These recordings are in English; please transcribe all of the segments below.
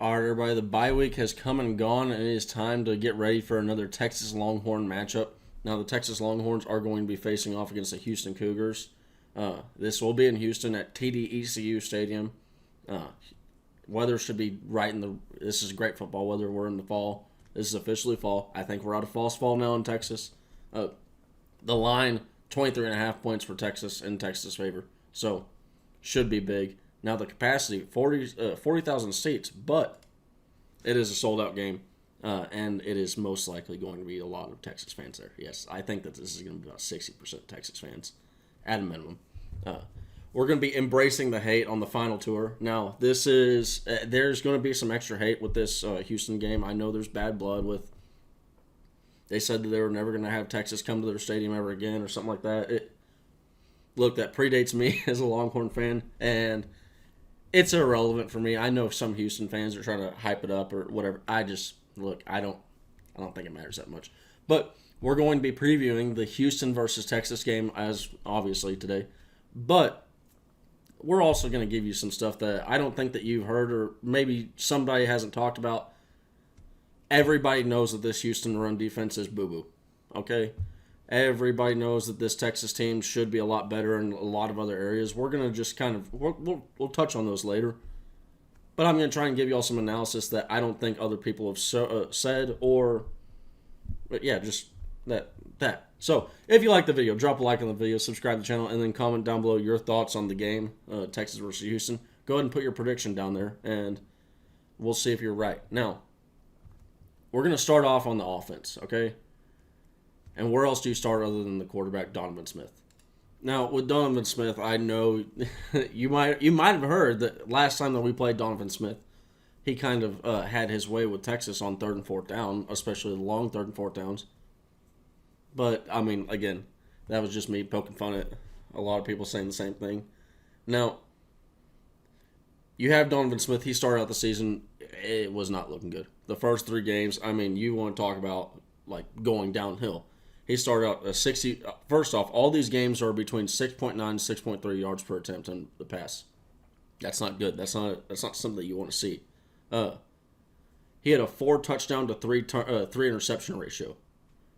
All right, everybody, the bye week has come and gone, and it is time to get ready for another Texas Longhorn matchup. Now, the Texas Longhorns are going to be facing off against the Houston Cougars. This will be in Houston at TDECU Stadium. Weather should be right in the. This is great football weather. We're in the fall. This is officially fall. I think we're out of false fall now in Texas. The line 23.5 points for Texas in Texas' favor, so should be big. Now the capacity 40,000 seats, but it is a sold out game, and it is most likely going to be a lot of Texas fans there. Yes, I think that this is going to be about 60% Texas fans at a minimum. We're going to be embracing the hate on the final tour. Now, this is there's going to be some extra hate with this Houston game. I know there's bad blood with. They said that they were never going to have Texas come to their stadium ever again or something like that. Look, that predates me as a Longhorn fan, and it's irrelevant for me. I know some Houston fans are trying to hype it up or whatever. I don't think it matters that much. But we're going to be previewing the Houston versus Texas game as obviously today. But we're also going to give you some stuff that I don't think that you've heard or maybe somebody hasn't talked about. Everybody knows that this Houston run defense is boo-boo. Okay? Everybody knows that this Texas team should be a lot better in a lot of other areas. We're going to just kind of we'll touch on those later. But I'm going to try and give you all some analysis that I don't think other people have said or just that. So, if you like the video, drop a like on the video, subscribe to the channel, and then comment down below your thoughts on the game, Texas versus Houston. Go ahead and put your prediction down there, and we'll see if you're right. Now, we're going to start off on the offense, okay? And where else do you start other than the quarterback, Donovan Smith? Now, with Donovan Smith, I know you might have heard that last time that we played Donovan Smith, he kind of had his way with Texas on 3rd and 4th down, especially the long 3rd and 4th downs. But, I mean, again, that was just me poking fun at a lot of people saying the same thing. Now, you have Donovan Smith. He started out the season. It was not looking good. The first 3 games, I mean, you want to talk about, like, going downhill. He started out 60. First off, all these games are between 6.9 and 6.3 yards per attempt in the pass. That's not good. That's not something that you want to see. He had a 4 touchdown to 3 interception ratio.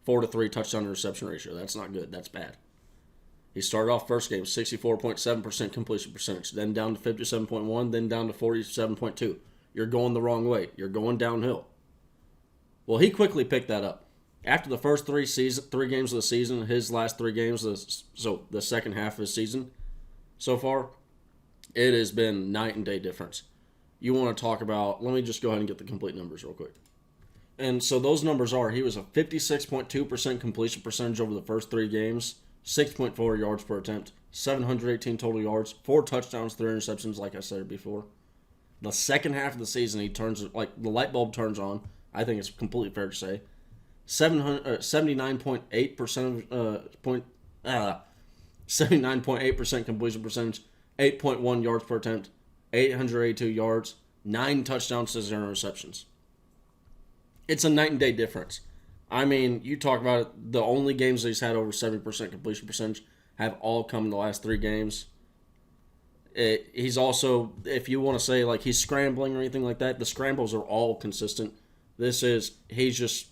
4 to 3 touchdown interception ratio. That's not good. That's bad. He started off first game 64.7% completion percentage, then down to 57.1, then down to 47.2. You're going the wrong way. You're going downhill. Well, he quickly picked that up. After the first 3 games of the season, his last 3 games, so the second half of his season so far, it has been night and day difference. You want to talk about, let me just go ahead and get the complete numbers real quick. And so those numbers are, he was a 56.2% completion percentage over the first 3 games, 6.4 yards per attempt, 718 total yards, 4 touchdowns, 3 interceptions, like I said before. The second half of the season, he turns, like the light bulb turns on. I think it's completely fair to say. 79.8% completion percentage, 8.1 yards per attempt, 882 yards, 9 touchdowns to 0 interceptions. It's a night and day difference. I mean, you talk about it, the only games that he's had over 70% completion percentage have all come in the last 3 games. He's also, if you want to say like he's scrambling or anything like that, the scrambles are all consistent. He's just,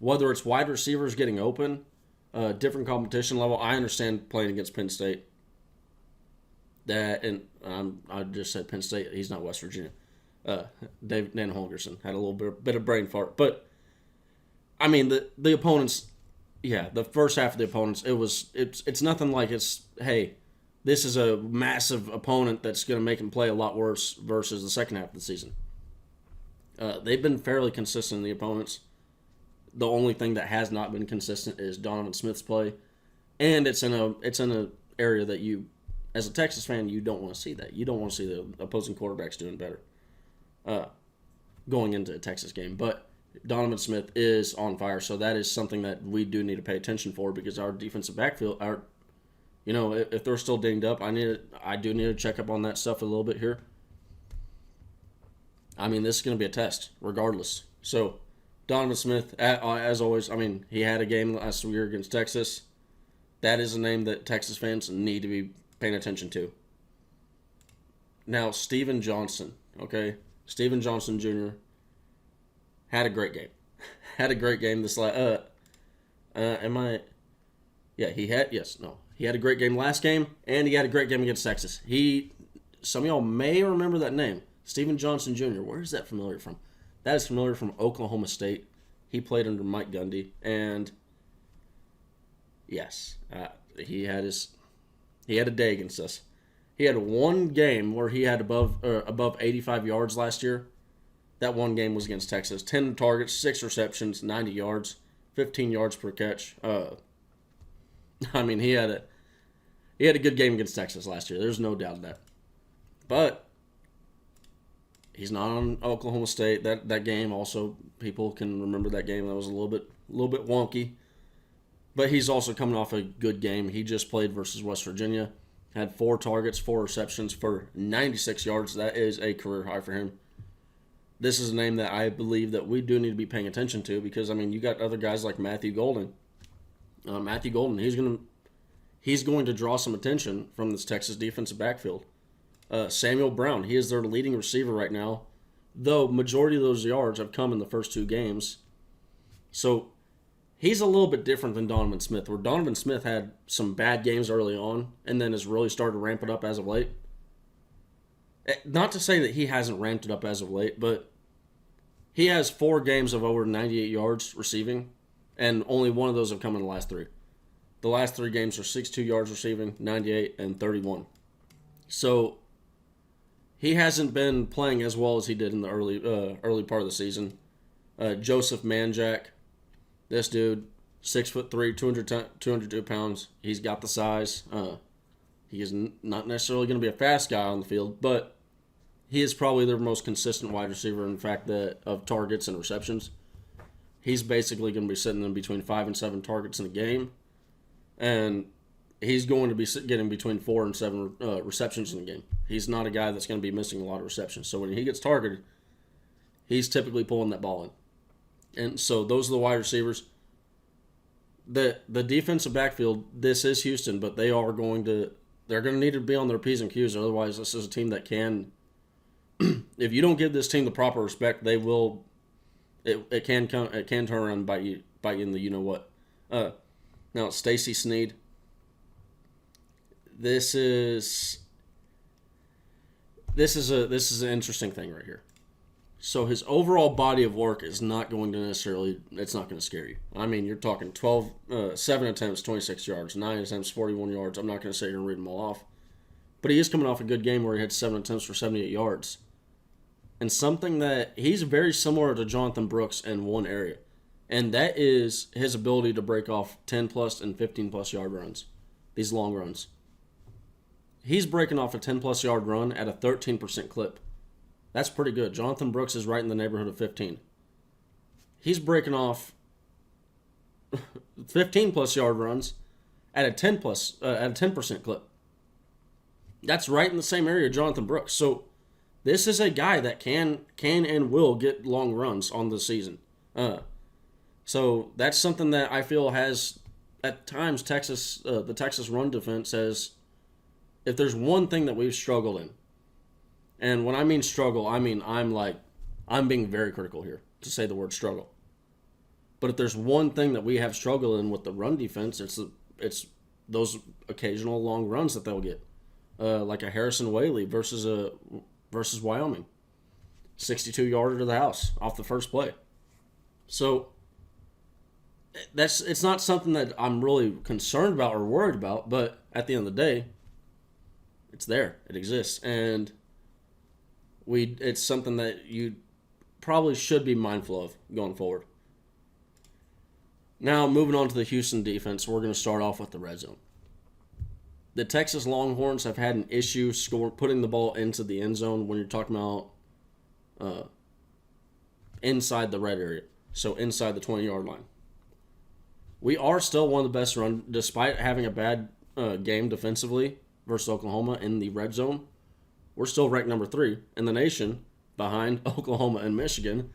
whether it's wide receivers getting open, different competition level. I understand playing against Penn State. I just said Penn State. He's not West Virginia. Dan Holgerson had a little bit of brain fart, but I mean the opponents. Yeah, the first half of the opponents. It's nothing like hey, this is a massive opponent that's going to make him play a lot worse versus the second half of the season. They've been fairly consistent in the opponents. The only thing that has not been consistent is Donovan Smith's play, and it's in a area that you, as a Texas fan, you don't want to see that. You don't want to see the opposing quarterbacks doing better going into a Texas game. But Donovan Smith is on fire, so that is something that we do need to pay attention for because our defensive backfield, if they're still dinged up, I do need to check up on that stuff a little bit here. I mean, this is going to be a test, regardless. So, Donovan Smith, as always, I mean, he had a game last year against Texas. That is a name that Texas fans need to be paying attention to. Now, Steven Johnson, okay? Steven Johnson Jr. had a great game. Had a great game this last. Am I? Yeah, he had. Yes, no. He had a great game last game, and he had a great game against Texas. Some of y'all may remember that name, Steven Johnson Jr. Where is that familiar from? That is familiar from Oklahoma State. He played under Mike Gundy, and yes, he had a day against us. He had one game where he had above 85 yards last year. That one game was against Texas. 10 targets, 6 receptions, 90 yards, 15 yards per catch. I mean, he had a good game against Texas last year. There's no doubt in that. But he's not on Oklahoma State. That game also, people can remember that game. That was a little bit wonky. But he's also coming off a good game. He just played versus West Virginia. Had 4 targets, 4 receptions for 96 yards. That is a career high for him. This is a name that I believe that we do need to be paying attention to because, I mean, you got other guys like Matthew Golden. Matthew Golden, he's going to draw some attention from this Texas defensive backfield. Samuel Brown, he is their leading receiver right now, though majority of those yards have come in the first 2 games. So he's a little bit different than Donovan Smith, where Donovan Smith had some bad games early on and then has really started to ramp it up as of late. Not to say that he hasn't ramped it up as of late, but he has 4 games of over 98 yards receiving, and only one of those have come in the last 3. The last 3 games are 62 yards receiving, 98, and 31. So he hasn't been playing as well as he did in the early part of the season. Joseph Manjack, this dude, 6'3", 202 pounds. He's got the size. He is not necessarily going to be a fast guy on the field, but he is probably their most consistent wide receiver, in fact, of targets and receptions. He's basically going to be sitting in between 5 and 7 targets in a game, and he's going to be getting between 4 and 7 receptions in a game. He's not a guy that's going to be missing a lot of receptions. So when he gets targeted, he's typically pulling that ball in. And so those are the wide receivers. The defensive backfield, this is Houston, but they're going to need to be on their P's and Q's. Otherwise, this is a team that can, if you don't give this team the proper respect, they will. It can turn around and bite you in the you know what. Now Stacey Sneed. This is an interesting thing right here. So his overall body of work is not going to necessarily, it's not going to scare you. I mean, you're talking 7 attempts, 26 yards, 9 attempts, 41 yards. I'm not going to say you're going to read them all off. But he is coming off a good game where he had 7 attempts for 78 yards. And something that he's very similar to Jonathan Brooks in one area. And that is his ability to break off 10-plus and 15-plus yard runs. These long runs. He's breaking off a 10-plus yard run at a 13% clip. That's pretty good. Jonathan Brooks is right in the neighborhood of 15. He's breaking off 15-plus yard runs at a 10% clip. That's right in the same area of Jonathan Brooks. So this is a guy that can and will get long runs on the season. So that's something that I feel has, at times, the Texas run defense has, if there's one thing that we've struggled in, and when I mean struggle, I mean I'm being very critical here to say the word struggle. But if there's one thing that we have struggled in with the run defense, it's those occasional long runs that they'll get, like a Harrison Whaley versus Wyoming, 62-yarder to the house off the first play. So it's not something that I'm really concerned about or worried about, but at the end of the day, it's there. It exists, and it's something that you probably should be mindful of going forward. Now, moving on to the Houston defense, we're going to start off with the red zone. The Texas Longhorns have had an issue putting the ball into the end zone when you're talking about inside the red area, so inside the 20-yard line. We are still one of the best run, despite having a bad game defensively versus Oklahoma in the red zone. We're still ranked number 3 in the nation behind Oklahoma and Michigan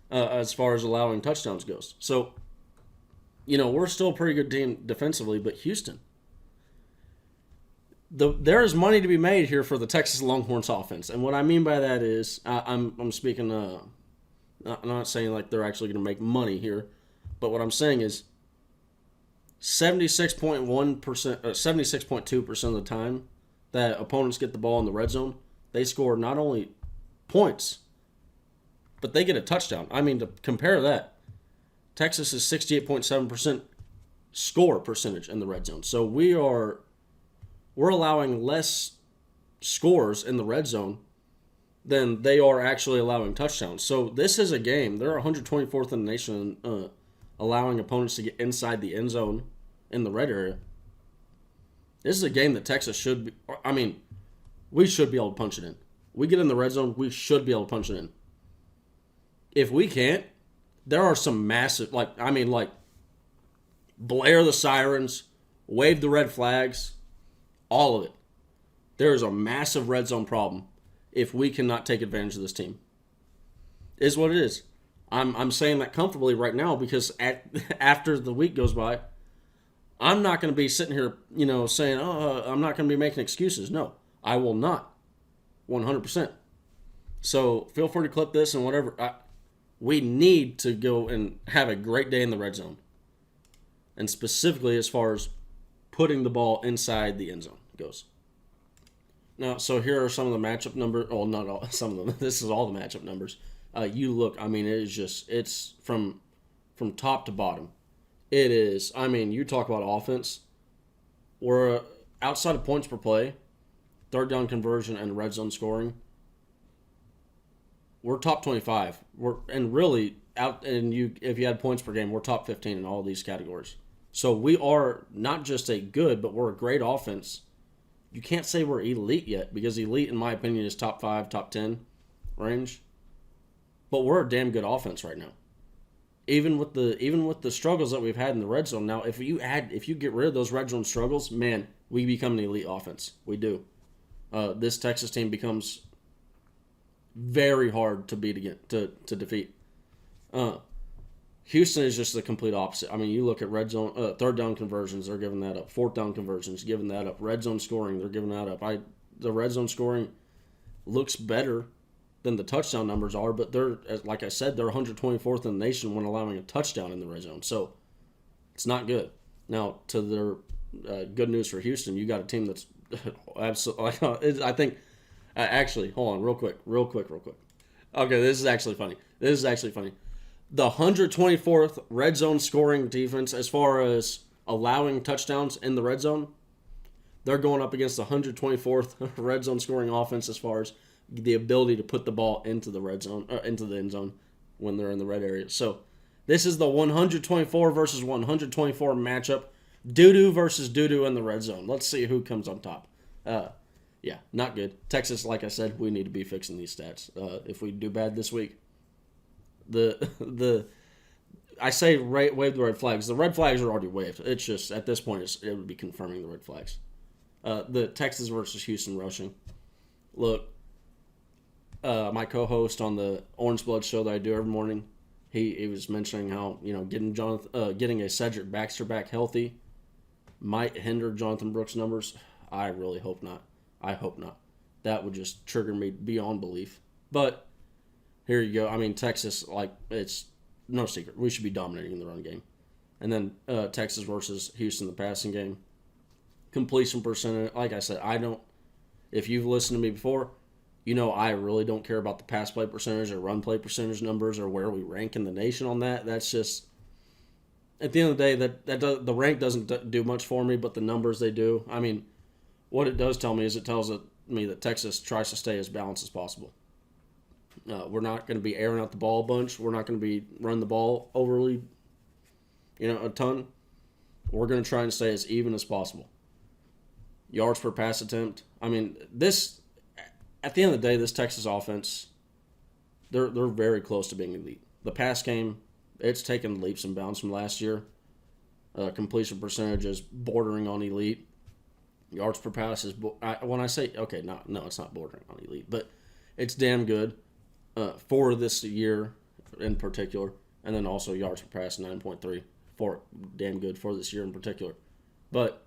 as far as allowing touchdowns goes. So, we're still a pretty good team defensively, but Houston, there is money to be made here for the Texas Longhorns offense, and what I mean by that is I'm speaking. I'm not saying like they're actually going to make money here, but what I'm saying is 76.1%, 76.2% of the time that opponents get the ball in the red zone, they score not only points, but they get a touchdown. I mean, to compare that, Texas is 68.7% score percentage in the red zone. So we're allowing less scores in the red zone than they are actually allowing touchdowns. So this is a game. They're 124th in the nation allowing opponents to get inside the end zone in the red area. This is a game that Texas should be. I mean, we should be able to punch it in. We get in the red zone, we should be able to punch it in. If we can't, there are some massive, like blare the sirens, wave the red flags, all of it. There is a massive red zone problem if we cannot take advantage of this team. It is what it is. I'm saying that comfortably right now because after the week goes by, I'm not going to be sitting here, saying, I'm not going to be making excuses. No, I will not. 100%. So feel free to clip this and whatever. We need to go and have a great day in the red zone. And specifically as far as putting the ball inside the end zone goes. Now, so here are some of the matchup numbers. Oh, not all. Some of them. This is all the matchup numbers. You look. I mean, it's from top to bottom. It is. I mean, you talk about offense. We're outside of points per play, third down conversion, and red zone scoring. We're top 25. And really out. And if you had points per game, we're top 15 in all these categories. So we are not just a good, but we're a great offense. You can't say we're elite yet because elite, in my opinion, is top 5, top 10 range. But we're a damn good offense right now. Even with the struggles that we've had in the red zone. Now, if you get rid of those red zone struggles, man, we become an elite offense. We do. This Texas team becomes very hard to beat again to defeat. Houston is just the complete opposite. I mean, you look at red zone, third down conversions, they're giving that up. Fourth down conversions, giving that up. Red zone scoring, they're giving that up. The red zone scoring looks better than the touchdown numbers are, but they're, like I said, they're 124th in the nation when allowing a touchdown in the red zone. So it's not good. Now, to their good news for Houston, you got a team that's absolutely. I think. Actually, hold on, real quick. Okay, this is actually funny. The 124th red zone scoring defense, as far as allowing touchdowns in the red zone, they're going up against the 124th red zone scoring offense as far as the ability to put the ball into the red zone, into the end zone when they're in the red area. So this is the 124 versus 124 matchup. Doo-doo versus doo-doo in the red zone. Let's see who comes on top. Yeah, not good. Texas, like I said, we need to be fixing these stats. If we do bad this week, I say wave the red flags. The red flags are already waved. It's just at this point it would be confirming the red flags. The Texas versus Houston rushing. Look, my co-host on the Orange Blood show that I do every morning, he was mentioning how getting a Cedric Baxter back healthy might hinder Jonathan Brooks' numbers. I really hope not. I hope not. That would just trigger me beyond belief. But here you go. I mean, Texas, it's no secret. We should be dominating in the run game. And then Texas versus Houston, the passing game. Completion percentage. Like I said, if you've listened to me before, I really don't care about the pass play percentage or run play percentage numbers or where we rank in the nation on that. That's just, at the end of the day, the rank doesn't do much for me, but the numbers they do. I mean, what it does tell me is it tells me that Texas tries to stay as balanced as possible. We're not going to be airing out the ball a bunch. We're not going to be running the ball overly, a ton. We're going to try and stay as even as possible. Yards per pass attempt. I mean, at the end of the day, this Texas offense, they're very close to being elite. The pass game, it's taken leaps and bounds from last year. Completion percentage is bordering on elite. Yards per pass is, when I say, okay, no, it's not bordering on elite, but it's damn good for this year in particular. And then also yards per pass, 9.3, for damn good for this year in particular. But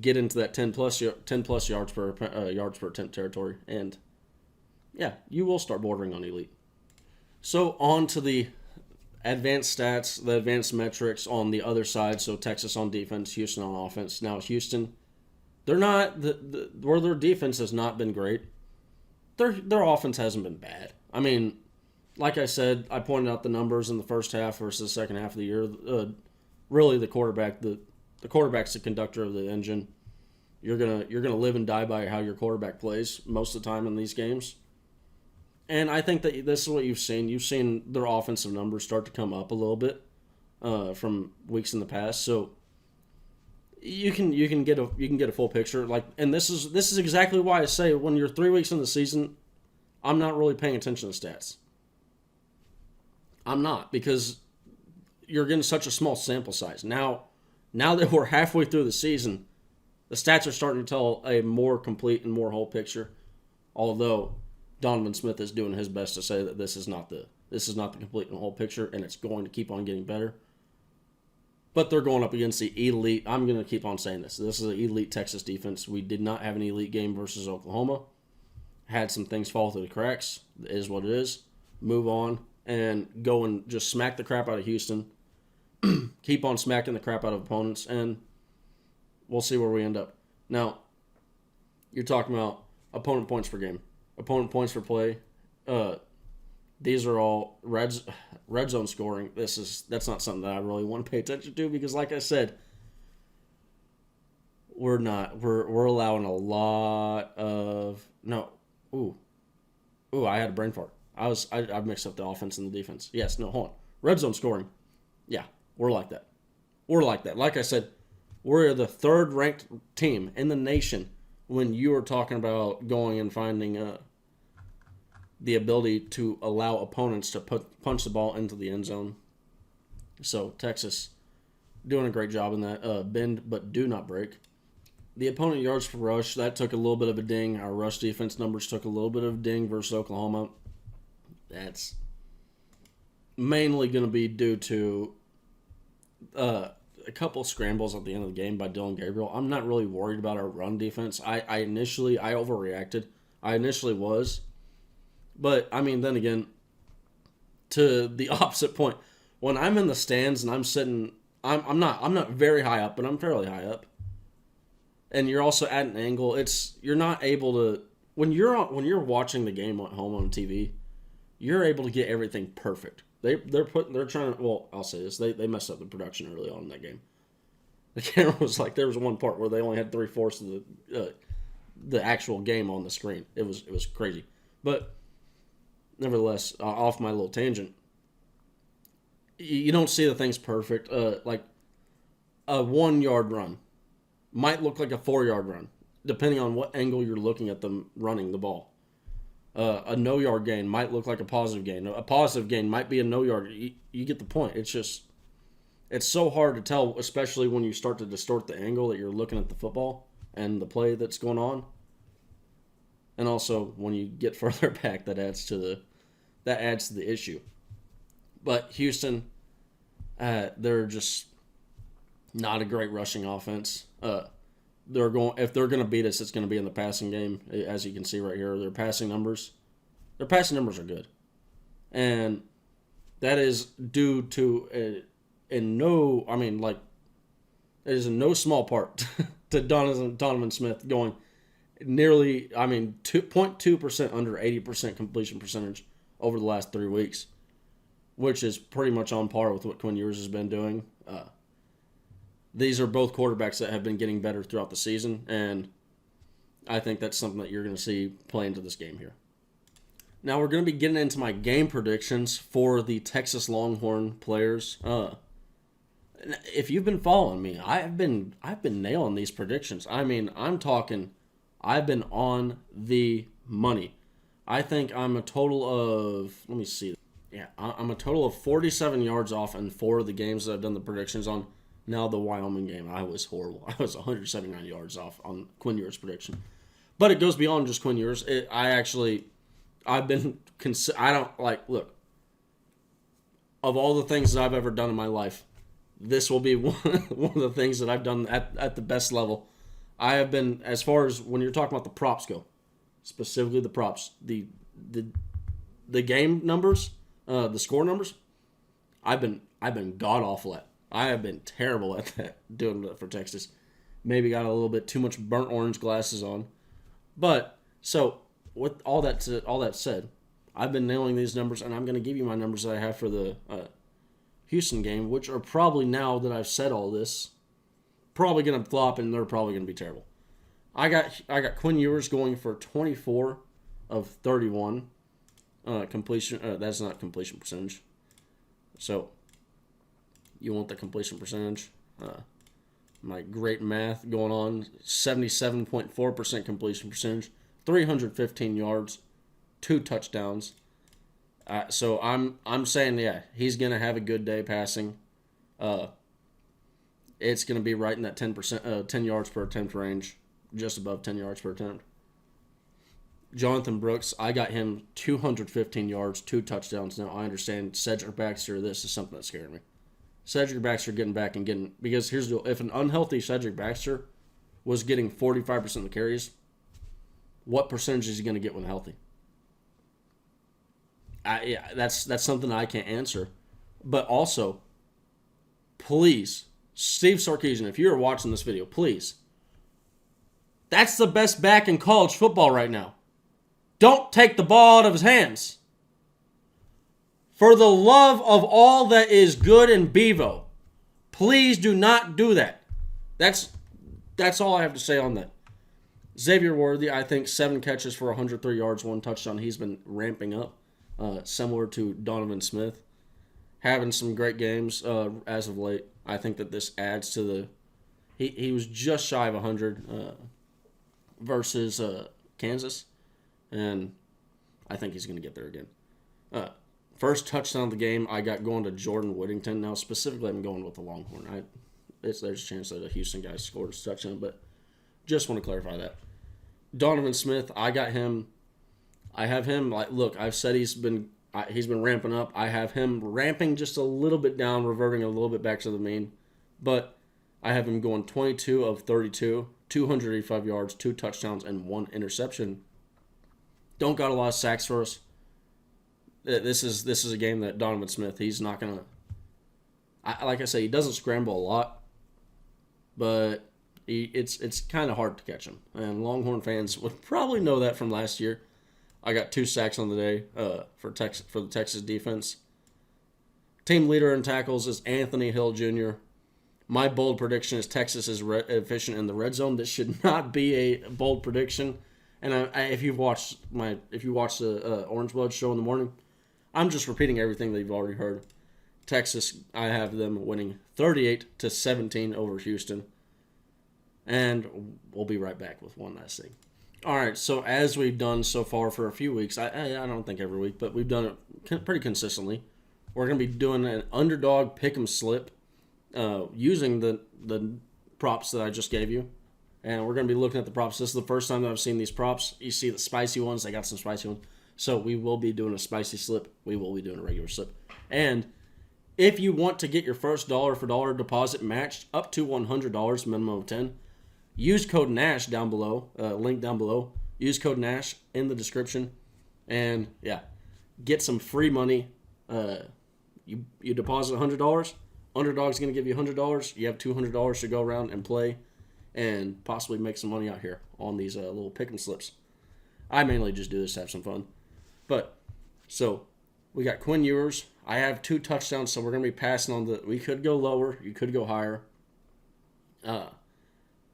get into that 10 plus yards per attempt territory, and yeah, you will start bordering on elite. So on to the advanced stats, the advanced metrics on the other side. So Texas on defense, Houston on offense. Now Houston, they're not where their defense has not been great. Their offense hasn't been bad. I mean, like I said, I pointed out the numbers in the first half versus the second half of the year. Really, the quarterback's the conductor of the engine. You're gonna live and die by how your quarterback plays most of the time in these games. And I think that this is what you've seen. You've seen their offensive numbers start to come up a little bit from weeks in the past. So you can get a full picture. And this is exactly why I say when you're 3 weeks in the season, I'm not really paying attention to stats. I'm not, because you're getting such a small sample size. Now that we're halfway through the season, the stats are starting to tell a more complete and more whole picture. Although Donovan Smith is doing his best to say that this is not the complete and whole picture, and it's going to keep on getting better. But they're going up against the elite. I'm going to keep on saying this. This is an elite Texas defense. We did not have an elite game versus Oklahoma. Had some things fall through the cracks. It is what it is. Move on and go and just smack the crap out of Houston. Keep on smacking the crap out of opponents, and we'll see where we end up. Now, you're talking about opponent points per game, opponent points per play. These are all red zone scoring. That's not something that I really want to pay attention to, because, like I said, we're allowing a lot of no. Ooh, I had a brain fart. I mixed up the offense and the defense. Yes, no, hold on. Red zone scoring. Yeah, we're like that. Like I said, we're the third ranked team in the nation when you are talking about going and finding the ability to allow opponents to punch the ball into the end zone. So Texas doing a great job in that. Bend but do not break. The opponent yards per rush, that took a little bit of a ding. Our rush defense numbers took a little bit of a ding versus Oklahoma. That's mainly going to be due to a couple scrambles at the end of the game by Dillon Gabriel. I'm not really worried about our run defense. I overreacted. I initially was. But, I mean, then again, to the opposite point, when I'm in the stands and I'm sitting, I'm not very high up, but I'm fairly high up. And you're also at an angle. You're not able to, when you're watching the game at home on TV, you're able to get everything perfect. They're trying to, well, I'll say this, they messed up the production early on in that game. The camera was like, there was one part where they only had 3/4 of the actual game on the screen. It was crazy. But nevertheless, off my little tangent, you don't see the things perfect. Like a 1 yard run might look like a 4 yard run, depending on what angle you're looking at them running the ball. A no yard gain might look like a positive gain. A positive gain might be a no yard. You get the point. It's so hard to tell, especially when you start to distort the angle that you're looking at the football and the play that's going on. And also, when you get further back, that adds to the issue. But Houston, they're just not a great rushing offense. If they're going to beat us, it's going to be in the passing game. As you can see right here, their passing numbers are good, and that is due to it is in no small part to Donovan Smith going nearly 2.2% under 80% completion percentage over the last 3 weeks, which is pretty much on par with what Quinn Ewers has been doing. These are both quarterbacks that have been getting better throughout the season, and I think that's something that you're going to see play into this game here. Now we're going to be getting into my game predictions for the Texas Longhorn players. If you've been following me, I've been nailing these predictions. I mean, I've been on the money. I think I'm a total of, I'm a total of 47 yards off in 4 of the games that I've done the predictions on. Now the Wyoming game, I was horrible. I was 179 yards off on Quinn Ewers' prediction. But it goes beyond just Quinn Ewers. Look, of all the things that I've ever done in my life, this will be one of the things that I've done at the best level. I have been, as far as when you're talking about the props go, specifically the props, the game numbers, the score numbers, I've been god awful at. I have been terrible at that, doing that for Texas. Maybe got a little bit too much burnt orange glasses on. But, so, with all that said, I've been nailing these numbers, and I'm going to give you my numbers that I have for the Houston game, which are probably, now that I've said all this, probably going to flop, and they're probably going to be terrible. I got Quinn Ewers going for 24 of 31 completion. That's not completion percentage. So, you want the completion percentage. My great math going on. 77.4% completion percentage. 315 yards. 2 touchdowns. So I'm saying, yeah, he's going to have a good day passing. It's going to be right in that 10 yards per attempt range. Just above 10 yards per attempt. Jonathan Brooks, I got him 215 yards, 2 touchdowns. Now, I understand Cedric Baxter, this is something that scared me. Cedric Baxter getting back and getting... Because here's the deal. If an unhealthy Cedric Baxter was getting 45% of the carries, what percentage is he going to get when healthy? Yeah, that's something I can't answer. But also, please, Steve Sarkisian, if you're watching this video, please. That's the best back in college football right now. Don't take the ball out of his hands. For the love of all that is good in Bevo, please do not do that. That's all I have to say on that. Xavier Worthy, I think 7 catches for 103 yards, 1 touchdown. He's been ramping up, similar to Donovan Smith. Having some great games as of late. I think that this adds to the... He was just shy of 100 versus Kansas, and I think he's going to get there again. First touchdown of the game, I got going to Jordan Whittington. Now, specifically, I'm going with the Longhorn. There's a chance that a Houston guy scored a touchdown, but just want to clarify that. Donovan Smith, I got him. I have him, look, I've said he's been ramping up. I have him ramping just a little bit down, reverting a little bit back to the mean. But I have him going 22 of 32, 285 yards, 2 touchdowns, and 1 interception. Don't got a lot of sacks for us. This is a game that Donovan Smith, he's not going to... Like I say, he doesn't scramble a lot, but it's kind of hard to catch him. And Longhorn fans would probably know that from last year. I got 2 sacks on the day for the Texas defense. Team leader in tackles is Anthony Hill Jr. My bold prediction is Texas is efficient in the red zone. This should not be a bold prediction. And if you watch the Orange Blood show in the morning, I'm just repeating everything that you've already heard. Texas, I have them winning 38-17 over Houston. And we'll be right back with one last thing. All right, so as we've done so far for a few weeks, I don't think every week, but we've done it pretty consistently. We're going to be doing an underdog pick 'em slip using the props that I just gave you. And we're going to be looking at the props. This is the first time that I've seen these props. You see the spicy ones. They got some spicy ones. So we will be doing a spicy slip. We will be doing a regular slip. And if you want to get your first dollar-for-dollar deposit matched up to $100, minimum of 10, use code NASH down below, link down below. Use code NASH in the description. And, yeah, get some free money. You deposit $100. Underdog's going to give you $100. You have $200 to go around and play and possibly make some money out here on these little pick 'em slips. I mainly just do this to have some fun. But, so, we got Quinn Ewers. I have 2 touchdowns, so we're going to be passing on the... We could go lower. You could go higher.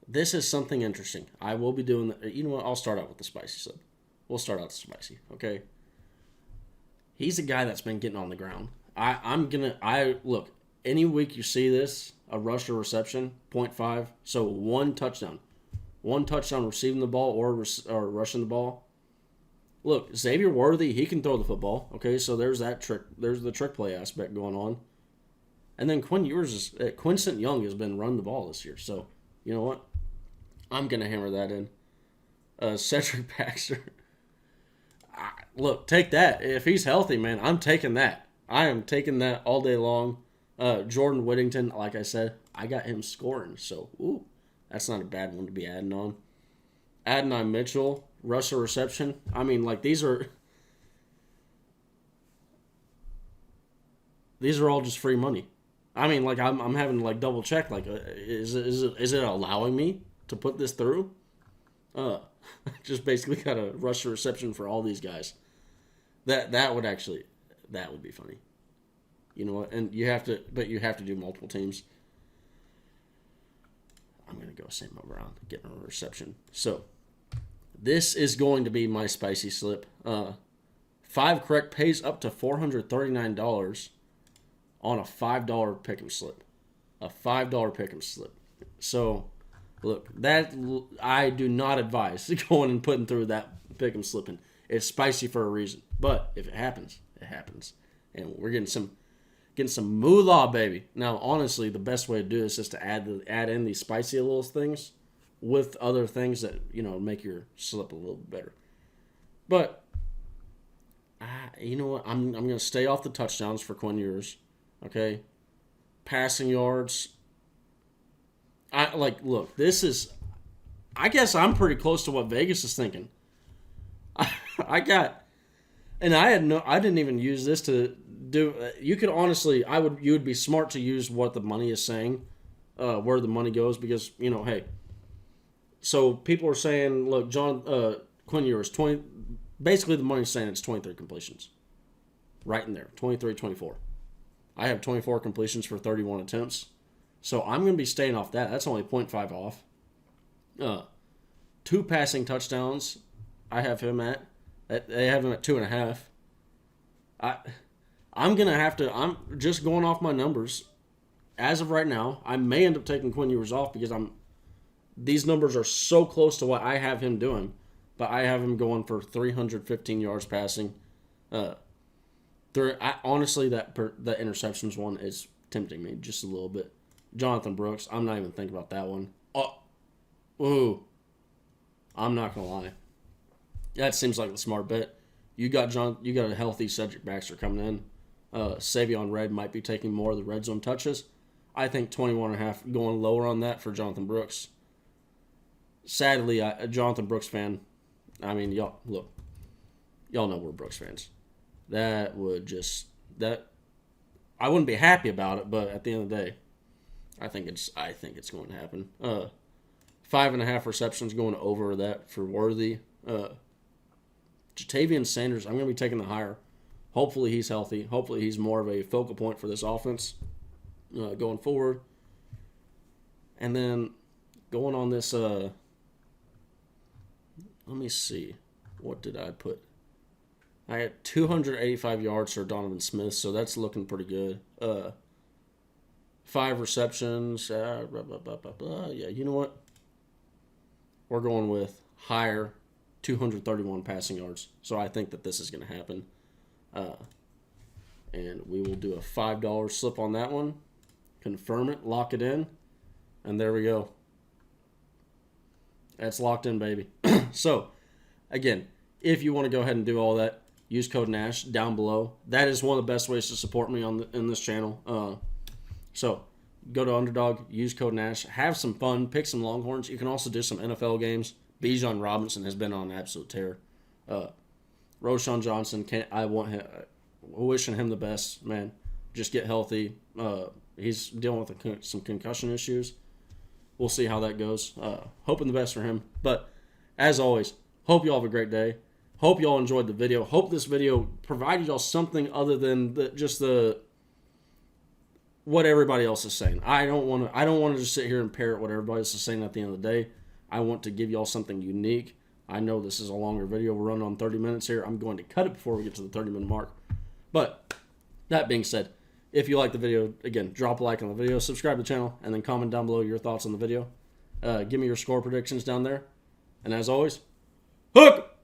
This is something interesting. I will be doing... You know what? I'll start out with the spicy slip. We'll start out with the spicy, okay? He's a guy that's been getting on the ground. Look, any week you see this, a rush or reception, 0.5, so 1 touchdown. 1 touchdown receiving the ball or rushing the ball. Look, Xavier Worthy, he can throw the football. Okay, so there's that trick. There's the trick play aspect going on. And then Quinston Young has been running the ball this year. So, you know what? I'm going to hammer that in. Cedric Baxter. Look, take that. If he's healthy, man, I'm taking that. I am taking that all day long. Jordan Whittington, like I said, I got him scoring. So, That's not a bad one to be adding on. Adonai Mitchell, rusher reception. I mean, like these are all just free money. I mean, like I'm having to like double check. Like, is it allowing me to put this through? Just basically got a rusher reception for all these guys. That would be funny. You know what? And you have to do multiple teams. I'm gonna go same around, getting a reception. So this is going to be my spicy slip. 5 correct pays up to $439 on a $5 pick'em slip. A $5 pick'em slip. So, look, that I do not advise going and putting through that pick'em slipping. It's spicy for a reason. But if it happens, it happens. And we're getting some moolah, baby. Now, honestly, the best way to do this is to add in these spicy little things with other things that, you know, make your slip a little better. But you know what? I'm going to stay off the touchdowns for Quinn Ewers. Okay? Passing yards. Look, this is, I guess I'm pretty close to what Vegas is thinking. I didn't even use this to do. You could honestly, you would be smart to use what the money is saying, where the money goes, because, you know, hey. So people are saying, look, Quinn Ewers, basically the money's saying it's 23 completions. Right in there, 23, 24. I have 24 completions for 31 attempts. So I'm going to be staying off that. That's only 0.5 off. 2 passing touchdowns, I have him at. They have him at 2.5. I'm just going off my numbers. As of right now, I may end up taking Quinn Ewers off because these numbers are so close to what I have him doing. But I have him going for 315 yards passing. Honestly, that interceptions one is tempting me just a little bit. Jonathan Brooks, I'm not even thinking about that one. I'm not gonna lie. That seems like the smart bet. You got a healthy Cedric Baxter coming in. Savion Red might be taking more of the red zone touches. I think 21.5 going lower on that for Jonathan Brooks. Sadly, a Jonathan Brooks fan. I mean, y'all know we're Brooks fans. I wouldn't be happy about it, but at the end of the day, I think it's going to happen. 5.5 receptions going over that for Worthy. Jatavian Sanders, I'm going to be taking the higher. Hopefully he's healthy. Hopefully he's more of a focal point for this offense going forward. And then going on this, let me see. What did I put? I had 285 yards for Donovan Smith, so that's looking pretty good. 5 receptions. Yeah, you know what? We're going with higher, 231 passing yards. So I think that this is going to happen. And we will do a $5 slip on that one. Confirm it, lock it in, and there we go. That's locked in, baby. So, again, if you want to go ahead and do all that, use code Nash down below. That is one of the best ways to support me in this channel. So, go to Underdog, use code Nash, have some fun, pick some Longhorns. You can also do some NFL games. Bijan Robinson has been on an absolute tear. Roschon Johnson, wishing him the best, man. Just get healthy. He's dealing with some concussion issues. We'll see how that goes. Hoping the best for him. But, as always, hope you all have a great day. Hope you all enjoyed the video. Hope this video provided y'all something other than what everybody else is saying. I don't want to just sit here and parrot what everybody else is saying at the end of the day. I want to give y'all something unique. I know this is a longer video. We're running on 30 minutes here. I'm going to cut it before we get to the 30-minute mark. But, that being said, if you like the video, again, drop a like on the video, subscribe to the channel, and then comment down below your thoughts on the video. Give me your score predictions down there. And as always, hook!